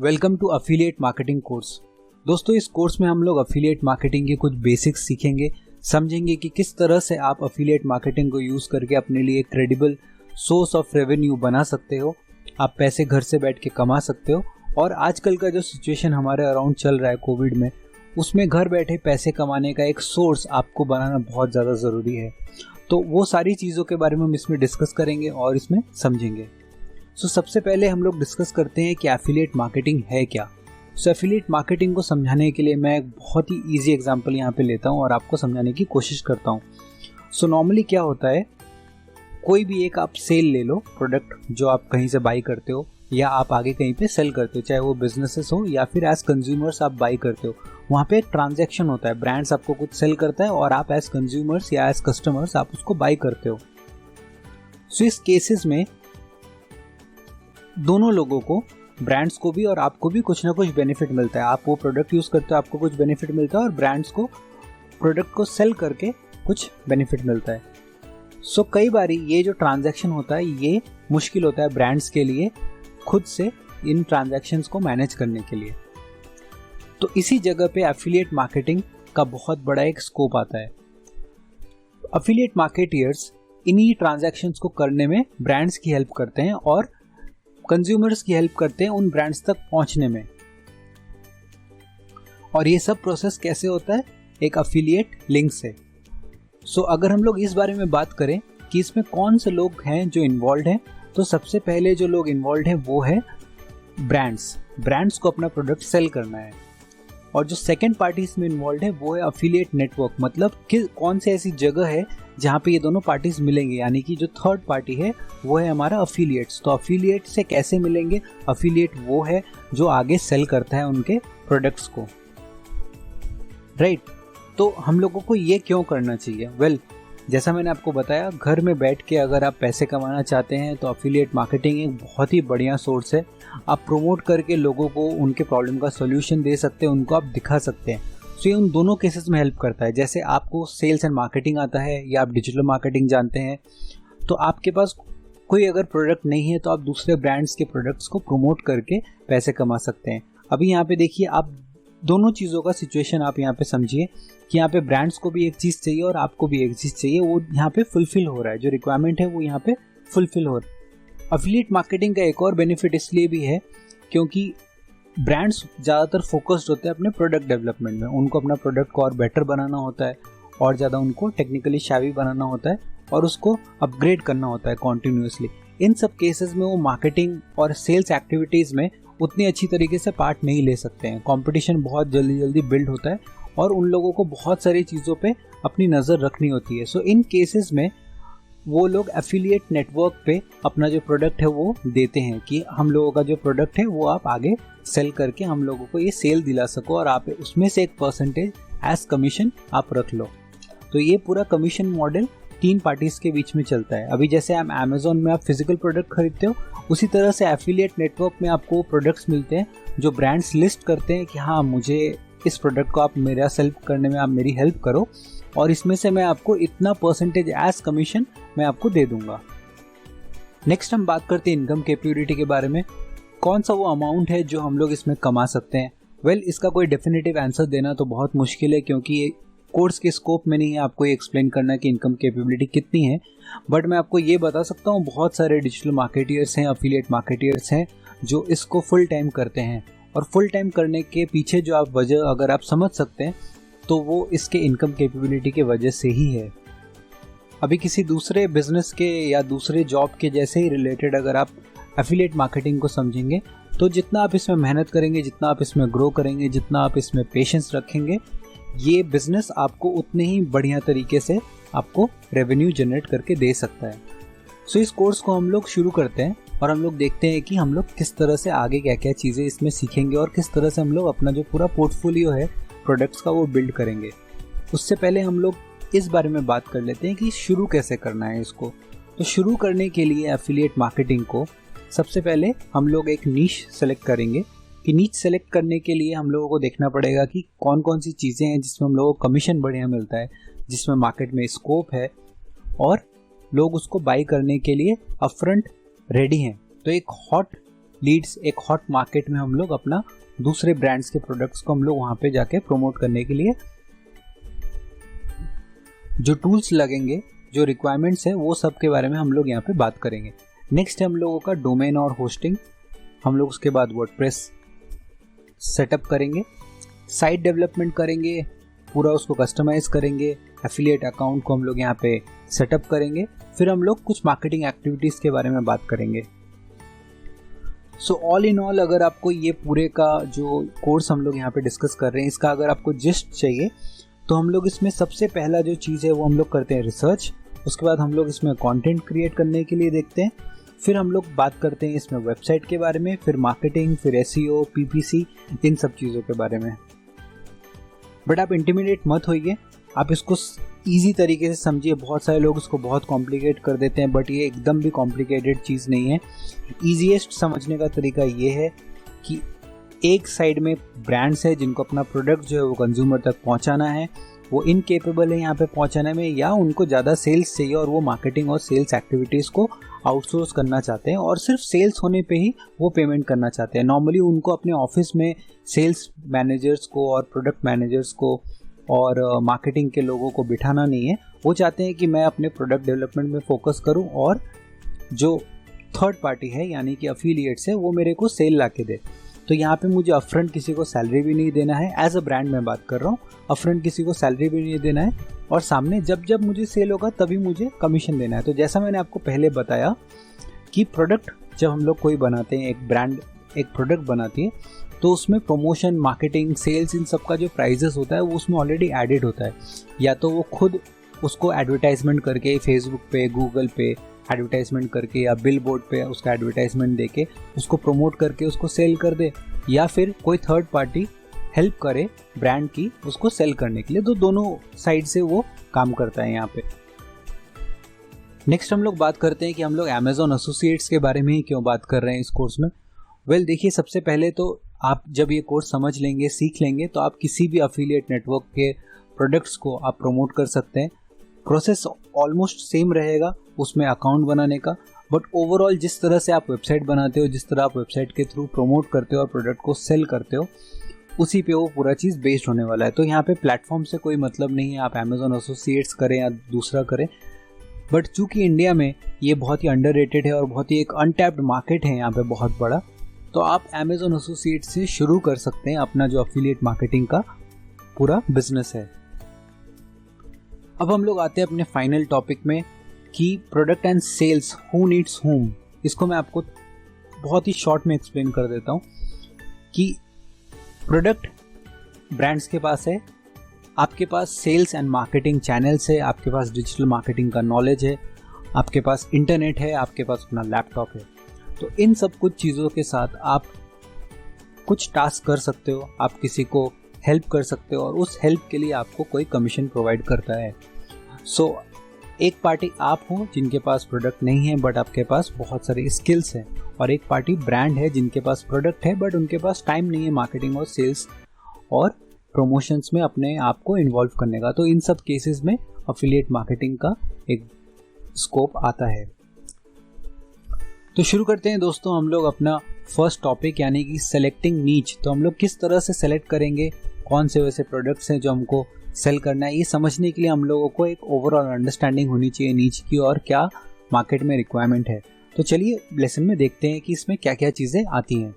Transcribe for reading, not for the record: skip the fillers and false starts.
Welcome to affiliate marketing course. दोस्तों, इस course में हम लोग अफिलिएट मार्केटिंग के कुछ बेसिक्स सीखेंगे, समझेंगे कि किस तरह से आप अफिलिएट मार्केटिंग को यूज़ करके अपने लिए एक क्रेडिबल सोर्स ऑफ रेवेन्यू बना सकते हो। आप पैसे घर से बैठ के कमा सकते हो। और आजकल का जो सिचुएशन हमारे अराउंड चल रहा है कोविड में, उसमें घर बैठे पैसे कमाने का एक सोर्स आपको बनाना बहुत ज़्यादा ज़रूरी है। तो वो सारी चीज़ों के बारे में हम इसमें डिस्कस करेंगे और इसमें समझेंगे। सबसे पहले हम लोग डिस्कस करते हैं कि एफिलिएट मार्केटिंग है क्या। एफिलिएट मार्केटिंग को समझाने के लिए मैं एक बहुत ही इजी एग्जांपल यहाँ पे लेता हूँ और आपको समझाने की कोशिश करता हूँ। नॉर्मली क्या होता है, कोई भी एक आप सेल ले लो, प्रोडक्ट जो आप कहीं से बाई करते हो या आप आगे कहीं पे सेल करते हो, चाहे वो बिजनेसेस हो या फिर एज कंज्यूमर्स आप बाई करते हो। वहाँ पे एक ट्रांजैक्शन होता है, ब्रांड्स आपको कुछ सेल करता है और आप एज कंज्यूमर्स या एज कस्टमर्स आप उसको बाई करते हो। इस केसेस में दोनों लोगों को, ब्रांड्स को भी और आपको भी कुछ ना कुछ बेनिफिट मिलता है। आप वो प्रोडक्ट यूज़ करते हो, आपको कुछ बेनिफिट मिलता है और ब्रांड्स को प्रोडक्ट को सेल करके कुछ बेनिफिट मिलता है। कई बार ये जो ट्रांजैक्शन होता है ये मुश्किल होता है ब्रांड्स के लिए खुद से इन ट्रांजैक्शंस को मैनेज करने के लिए। तो इसी जगह पे एफिलिएट मार्केटिंग का बहुत बड़ा एक स्कोप आता है। एफिलिएट मार्केटियर्स इन्हीं ट्रांजैक्शंस को करने में ब्रांड्स की हेल्प करते हैं और कंज्यूमर्स की हेल्प करते हैं उन ब्रांड्स तक पहुंचने में। और ये सब प्रोसेस कैसे होता है? एक एफिलिएट लिंक से। अगर हम लोग इस बारे में बात करें कि इसमें कौन से लोग हैं जो इन्वॉल्व हैं, तो सबसे पहले जो लोग इन्वॉल्व हैं वो है ब्रांड्स को अपना प्रोडक्ट सेल करना है। और जो सेकंड पार्टी इसमें इन्वॉल्व है वो है एफिलिएट नेटवर्क, मतलब कि कौन सी ऐसी जगह है जहाँ पे ये दोनों पार्टीज मिलेंगे, यानी कि जो थर्ड पार्टी है वो है हमारा एफिलिएट्स। तो एफिलिएट से कैसे मिलेंगे? एफिलिएट वो है जो आगे सेल करता है उनके प्रोडक्ट्स को, राइट। तो हम लोगों को ये क्यों करना चाहिए? जैसा मैंने आपको बताया, घर में बैठ के अगर आप पैसे कमाना चाहते हैं तो एफिलिएट मार्केटिंग एक बहुत ही बढ़िया सोर्स है। आप प्रोमोट करके लोगों को उनके प्रॉब्लम का सोल्यूशन दे सकते हैं, उनको आप दिखा सकते हैं। ये उन दोनों केसेस में हेल्प करता है। जैसे आपको सेल्स एंड मार्केटिंग आता है या आप डिजिटल मार्केटिंग जानते हैं, तो आपके पास कोई अगर प्रोडक्ट नहीं है तो आप दूसरे ब्रांड्स के प्रोडक्ट्स को प्रमोट करके पैसे कमा सकते हैं। अभी यहाँ पे देखिए, आप दोनों चीज़ों का सिचुएशन आप यहाँ पे समझिए कि यहाँ पे ब्रांड्स को भी एक चीज़ चाहिए और आपको भी एक चीज़ चाहिए, वो यहाँ पे फुलफिल हो रहा है। जो रिक्वायरमेंट है वो यहाँ पे फुलफिल हो रहा है। एफिलिएट मार्केटिंग का एक और बेनिफिट इसलिए भी है क्योंकि ब्रांड्स ज़्यादातर फोकस्ड होते हैं अपने प्रोडक्ट डेवलपमेंट में। उनको अपना प्रोडक्ट को और बेटर बनाना होता है और ज़्यादा उनको टेक्निकली शावी बनाना होता है और उसको अपग्रेड करना होता है कॉन्टिन्यूसली। इन सब केसेस में वो मार्केटिंग और सेल्स एक्टिविटीज़ में उतनी अच्छी तरीके से पार्ट नहीं ले सकते हैं। कंपटीशन बहुत जल्दी बिल्ड होता है और उन लोगों को बहुत सारी चीज़ों पे अपनी नज़र रखनी होती है। इन केसेस में वो लोग एफिलिएट नेटवर्क पे अपना जो प्रोडक्ट है वो देते हैं कि हम लोगों का जो प्रोडक्ट है वो आप आगे सेल करके हम लोगों को ये सेल दिला सको और आप उसमें से एक परसेंटेज एज कमीशन आप रख लो। तो ये पूरा कमीशन मॉडल 3 पार्टीज के बीच में चलता है। अभी जैसे आप अमेज़न में आप फिजिकल प्रोडक्ट खरीदते हो, उसी तरह से एफिलिएट नेटवर्क में आपको प्रोडक्ट्स मिलते हैं जो ब्रांड्स लिस्ट करते हैं कि हाँ, मुझे इस प्रोडक्ट को आप मेरा सेल करने में आप मेरी हेल्प करो और इसमें से मैं आपको इतना परसेंटेज एज कमीशन मैं आपको दे दूंगा। नेक्स्ट हम बात करते हैं इनकम कैपेबिलिटी के बारे में। कौन सा वो अमाउंट है जो हम लोग इसमें कमा सकते हैं? इसका कोई डेफिनेटिव आंसर देना तो बहुत मुश्किल है क्योंकि ये कोर्स के स्कोप में नहीं है आपको ये एक्सप्लेन करना कि इनकम कैपेबिलिटी कितनी है। बट मैं आपको ये बता सकता हूँ, बहुत सारे डिजिटल मार्केटियर्स हैं, एफिलिएट मार्केटियर्स हैं जो इसको फुल टाइम करते हैं। और फुल टाइम करने के पीछे जो आप वजह अगर आप समझ सकते हैं तो वो इसके इनकम कैपेबिलिटी के वजह से ही है। अभी किसी दूसरे बिजनेस के या दूसरे जॉब के जैसे ही रिलेटेड अगर आप एफिलिएट मार्केटिंग को समझेंगे तो जितना आप इसमें मेहनत करेंगे, जितना आप इसमें ग्रो करेंगे, जितना आप इसमें पेशेंस रखेंगे, ये बिजनेस आपको उतने ही बढ़िया तरीके से आपको रेवेन्यू जनरेट करके दे सकता है। इस कोर्स को हम लोग शुरू करते हैं और हम लोग देखते हैं कि हम लोग किस तरह से आगे क्या क्या चीज़ें इसमें सीखेंगे और किस तरह से हम लोग अपना जो पूरा पोर्टफोलियो है प्रोडक्ट्स का वो बिल्ड करेंगे। उससे पहले हम लोग इस बारे में बात कर लेते हैं कि शुरू कैसे करना है इसको। तो शुरू करने के लिए एफिलिएट मार्केटिंग को सबसे पहले हम लोग एक नीश सेलेक्ट करेंगे कि नीच सेलेक्ट करने के लिए हम लोगों को देखना पड़ेगा कि कौन कौन सी चीज़ें हैं जिसमें हम लोगों को कमीशन बढ़िया मिलता है, जिसमें मार्केट में स्कोप है और लोग उसको बाई करने के लिए अपफ्रंट रेडी हैं। तो एक हॉट लीड्स, एक हॉट मार्केट में हम लोग अपना दूसरे ब्रांड्स के प्रोडक्ट्स को हम लोग वहाँ पे जाके प्रमोट करने के लिए जो टूल्स लगेंगे, जो रिक्वायरमेंट्स है, वो सब के बारे में हम लोग यहाँ पे बात करेंगे। नेक्स्ट है हम लोगों का डोमेन और होस्टिंग। हम लोग उसके बाद वर्डप्रेस सेटअप करेंगे, साइट डेवलपमेंट करेंगे, पूरा उसको कस्टमाइज करेंगे, एफिलिएट अकाउंट को हम लोग यहाँ पे सेटअप करेंगे, फिर हम लोग कुछ मार्केटिंग एक्टिविटीज़ के बारे में बात करेंगे। सो ऑल इन ऑल, अगर आपको ये पूरे का जो कोर्स हम लोग यहाँ पे डिस्कस कर रहे हैं, इसका अगर आपको जिस्ट चाहिए तो हम लोग इसमें सबसे पहला जो चीज़ है वो हम लोग करते हैं रिसर्च। उसके बाद हम लोग इसमें कंटेंट क्रिएट करने के लिए देखते हैं, फिर हम लोग बात करते हैं इसमें वेबसाइट के बारे में, फिर मार्केटिंग, फिर एसईओ, पीपीसी, इन सब चीज़ों के बारे में। बट आप इंटिमिडेट मत होइए, आप इसको ईजी तरीके से समझिए। बहुत सारे लोग इसको बहुत कॉम्प्लिकेट कर देते हैं, बट ये एकदम भी कॉम्प्लिकेटेड चीज़ नहीं है। ईजीएस्ट समझने का तरीका ये है कि एक साइड में ब्रांड्स है जिनको अपना प्रोडक्ट जो है वो कंज्यूमर तक पहुंचाना है, वो इनकेपेबल है यहाँ पे पहुंचाने में, या उनको ज़्यादा सेल्स चाहिए और वो मार्केटिंग और सेल्स एक्टिविटीज़ को आउटसोर्स करना चाहते हैं और सिर्फ सेल्स होने पे ही वो पेमेंट करना चाहते हैं। नॉर्मली उनको अपने ऑफिस में सेल्स मैनेजर्स को और प्रोडक्ट मैनेजर्स को और मार्केटिंग के लोगों को बिठाना नहीं है। वो चाहते हैं कि मैं अपने प्रोडक्ट डेवलपमेंट में फोकस करूं और जो थर्ड पार्टी है यानी कि अफिलिएट्स है वो मेरे को सेल ला के दे। तो यहाँ पे मुझे अपफ्रंट किसी को सैलरी भी नहीं देना है, एज अ ब्रांड मैं बात कर रहा हूँ, अपफ्रंट किसी को सैलरी भी नहीं देना है, और सामने जब जब मुझे सेल होगा तभी मुझे कमीशन देना है। तो जैसा मैंने आपको पहले बताया कि प्रोडक्ट जब हम लोग कोई बनाते हैं, एक ब्रांड एक प्रोडक्ट बनाती है, तो उसमें प्रमोशन, मार्केटिंग, सेल्स, इन सब का जो प्राइजेस होता है वो उसमें ऑलरेडी एडेड होता है। या तो वो खुद उसको एडवर्टाइजमेंट करके फेसबुक पे, गूगल पे एडवर्टाइजमेंट करके, या बिल बोर्ड पे उसका एडवर्टाइजमेंट देके उसको प्रमोट करके उसको सेल कर दे, या फिर कोई थर्ड पार्टी हेल्प करे ब्रांड की उसको सेल करने के लिए। तो दोनों साइड से वो काम करता है यहाँ पे। नेक्स्ट हम लोग बात करते हैं कि हम लोग अमेजॉन एसोसिएट्स के बारे में ही क्यों बात कर रहे हैं इस कोर्स में। देखिए, सबसे पहले तो आप जब ये कोर्स समझ लेंगे, सीख लेंगे, तो आप किसी भी अफिलिएट नेटवर्क के प्रोडक्ट्स को आप प्रमोट कर सकते हैं। प्रोसेस ऑलमोस्ट सेम रहेगा उसमें अकाउंट बनाने का, बट ओवरऑल जिस तरह से आप वेबसाइट बनाते हो, जिस तरह आप वेबसाइट के थ्रू प्रमोट करते हो और प्रोडक्ट को सेल करते हो, उसी पे वो पूरा चीज़ बेस्ड होने वाला है। तो यहाँ पे प्लेटफॉर्म से कोई मतलब नहीं है आप अमेजॉन एसोसिएट्स करें या दूसरा करें, बट चूंकि इंडिया में ये बहुत ही अंडररेटेड है और बहुत ही एक अनटैप्ड मार्केट है यहाँ पे बहुत बड़ा, तो आप अमेजॉन एसोसिएट से शुरू कर सकते हैं अपना जो अफिलिएट मार्केटिंग का पूरा बिजनेस है। अब हम लोग आते हैं अपने फाइनल टॉपिक में कि product and sales, who needs whom. इसको मैं आपको बहुत ही शॉर्ट में एक्सप्लेन कर देता हूँ कि प्रोडक्ट ब्रांड्स के पास है, आपके पास सेल्स एंड मार्केटिंग चैनल्स है, आपके पास डिजिटल मार्केटिंग का नॉलेज है, आपके पास इंटरनेट है, आपके पास अपना लैपटॉप है। तो इन सब कुछ चीज़ों के साथ आप कुछ टास्क कर सकते हो, आप किसी को हेल्प कर सकते हो और उस हेल्प के लिए आपको कोई कमीशन प्रोवाइड करता है। सो एक पार्टी आप हो जिनके पास प्रोडक्ट नहीं है बट आपके पास बहुत सारे स्किल्स हैं, और एक पार्टी ब्रांड है जिनके पास प्रोडक्ट है बट उनके पास टाइम नहीं है मार्केटिंग और सेल्स और प्रमोशंस में अपने आप को इन्वॉल्व करने का। तो इन सब केसेस में अफिलिएट मार्केटिंग का एक स्कोप आता है। तो शुरू करते हैं दोस्तों हम लोग अपना फर्स्ट टॉपिक, यानी कि सेलेक्टिंग नीच। तो हम लोग किस तरह से सेलेक्ट करेंगे, कौन से वैसे प्रोडक्ट्स हैं जो हमको सेल करना है, ये समझने के लिए हम लोगों को एक ओवरऑल अंडरस्टैंडिंग होनी चाहिए नीच की और क्या मार्केट में रिक्वायरमेंट है। तो चलिए लेसन में देखते हैं कि इसमें क्या क्या चीज़ें आती हैं।